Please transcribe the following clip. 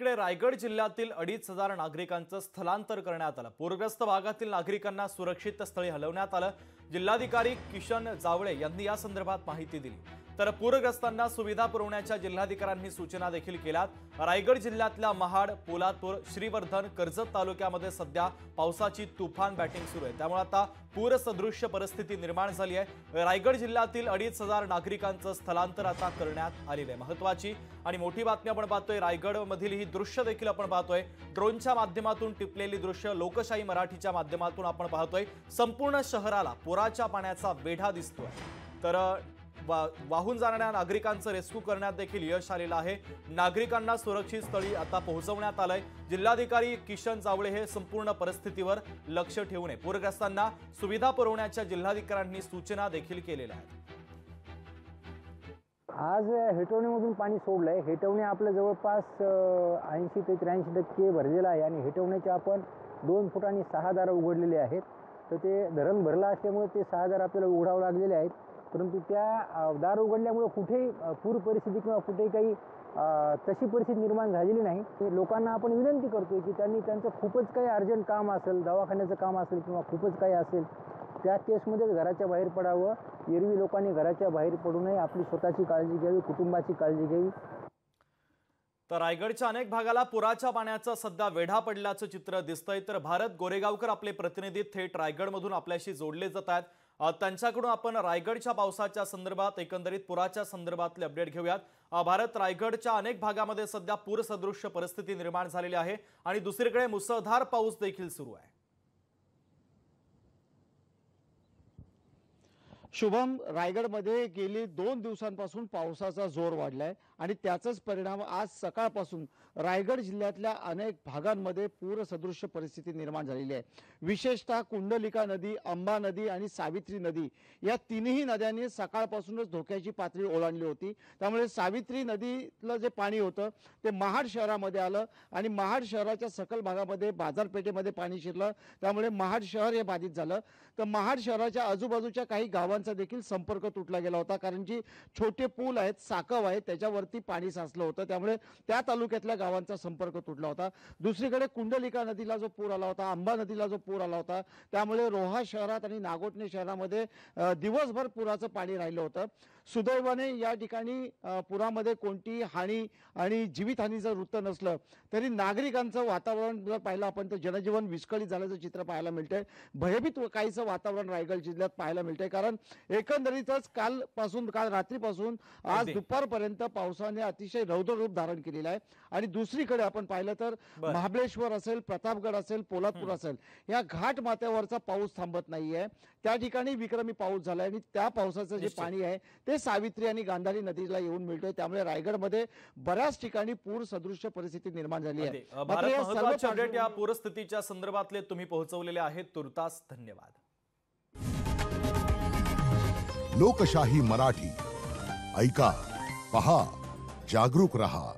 इकडे रायगड जिल्ह्यातील 2,500 नागरिकांचं स्थलांतर करण्यात आलं। पूरग्रस्त भागातील नागरिकांना सुरक्षित स्थळी हलवण्यात आलं। जिल्हाधिकारी किशन जावळे यांनी या संदर्भात माहिती दिली। तर पूरग्रस्तांना सुविधा पुरवण्याच्या जिल्हाधिकाऱ्यांनी सूचना देखील केल्यात। रायगड जिल्ह्यातल्या महाड, पोलादपूर, श्रीवर्धन, कर्जत तालुक्यामध्ये सध्या पावसाची तुफान बॅटिंग सुरू आहे। त्यामुळे आता पूरसदृश्य परिस्थिती निर्माण झाली आहे। रायगड जिल्ह्यातील 2,500 नागरिकांचं स्थलांतर आता करण्यात आलेलं आहे। महत्त्वाची आणि मोठी बातमी आपण पाहतोय। रायगड मधील ही दृश्य देखील आपण पाहतोय। ड्रोनच्या माध्यमातून टिपलेली दृश्य लोकशाही मराठीच्या माध्यमातून आपण पाहतोय। संपूर्ण शहराला पुराच्या पाण्याचा वेढा दिसतोय। तर वाहून जाणाऱ्या नागरिकांचं रेस्क्यू करण्यात देखील यश आलेलं आहे। नागरिकांना सुरक्षित स्थळी आता पोहोचवण्यात आलंय। जिल्हाधिकारी किशन जावळे हे संपूर्ण परिस्थितीवर लक्ष ठेवून पूरग्रस्तांना सुविधा पुरवण्याच्या जिल्हाधिकाऱ्यांनी सूचना देखील केलेल्या आहेत। आज हेटवणीमधून पाणी सोडलंय। हेटवणी आपल्या जवळपास 80 ते 83% भरलेलं आहे आणि हेटवणीचे आपण 2 फूट आणि 6 दार उघडलेले आहेत। तर ते धरण भरलं असल्यामुळे ते 6 दार आपल्याला उघडावं लागलेले आहेत। परंतु त्या दार उघडल्यामुळे कुठेही पूर परिस्थिती किंवा कुठेही काही तशी परिस्थिती निर्माण झालेली नाही। लोकांना आपण विनंती करतोय की त्यांनी त्यांचं खूपच काही अर्जंट काम असेल, दवाखान्याचं काम असेल किंवा खूपच काही असेल त्या केसमध्येच घराच्या बाहेर पडावं। एरवी लोकांनी घराच्या बाहेर पडू नये, आपली स्वतःची काळजी घ्यावी, कुटुंबाची काळजी घ्यावी। तर रायगडच्या अनेक भागाला पुराच्या पाण्याचा सध्या वेढा पडल्याचं चित्र दिसतंय। तर भारत गोरेगावकर आपले प्रतिनिधी थेट रायगडमधून आपल्याशी जोडले जात आहेत। त्यांच्याकडून आपण रायगडच्या पावसाच्या संदर्भात एकंदरीत पुराच्या संदर्भातले अपडेट घेऊयात। भारत, रायगडच्या अनेक भागामध्ये सध्या पूरसदृश्य परिस्थिती निर्माण झालेली आहे आणि दुसरीकडे मुसळधार पाऊस देखील सुरू आहे। शुभम, रायगडमध्ये गेली 2 दिवसांपासून पावसाचा जोर वाढलाय आणि त्याचाच परिणाम आज सकाळपासून रायगड जिल्ह्यातल्या अनेक भागांमध्ये पूरसदृश्य परिस्थिती निर्माण झालेली आहे। विशेषतः कुंडलिका नदी, अंबा नदी आणि सावित्री नदी या तिन्ही नद्यांनी सकाळपासूनच धोक्याची पातळी ओलांडली होती। त्यामुळे सावित्री नदीतलं जे पाणी होतं ते महाड शहरामध्ये आलं आणि महाड शहराच्या सखल भागामध्ये बाजारपेठेमध्ये पाणी शिरलं। त्यामुळे महाड शहर हे बाधित झालं। तर महाड शहराच्या आजूबाजूच्या काही गावांचा देखील संपर्क तुटला गेला होता, कारण की छोटे पूल आहेत, साकव आहे, त्याच्यावरती पाणी साचलं होतं। त्यामुळे त्या तालुक्यातल्या गावांचा संपर्क तुटला होता। दुसरीकडे कुंडलिका नदीला जो पूर आला होता, अंबा नदीला जो पूर आला होता, त्यामुळे रोहा शहरात आणि नागोठणे शहरामध्ये दिवसभर पुराचं पाणी राहिलं होतं। सुदैवाने या ठिकाणी पुरामध्ये कोणती हानी आणि जीवितहानीचं वृत्त नसलं तरी नागरिकांचं वातावरण जर पाहिलं आपण तर जनजीवन विस्कळीत झाल्याचं चित्र पाहायला मिळतंय। भयभीत काहीचं वातावरण रायगड जिल्ह्यात पाहायला मिळतंय, कारण एकंदरीतच काल रात्रीपासून आज दुपारपर्यंत पावसाने अतिशय रौद्र रूप धारण केलेलं आहे। आणि दुसरीकडे आपण पाहिलं तर महाबळेश्वर असेल, प्रतापगड असेल, पोलादपूर असेल, या घाट माथ्यावरचा पाऊस थांबत नाहीये। त्या ठिकाणी विक्रमी पाऊस झालाय आणि त्या पावसाचं जे पाणी आहे ते सावित्री आणि गांधारी नदीला येऊन मिळतोय। त्यामुळे रायगडमध्ये बऱ्याच ठिकाणी पूर सदृश्य परिस्थिती निर्माण झाली आहे। महत्त्वाचे अपडेट या पूरस्थितीच्या संदर्भातले तुम्ही पोहोचवलेले आहेत, तुर्तास धन्यवाद। लोकशाही मराठी ऐका, पहा, जागरूक रहा।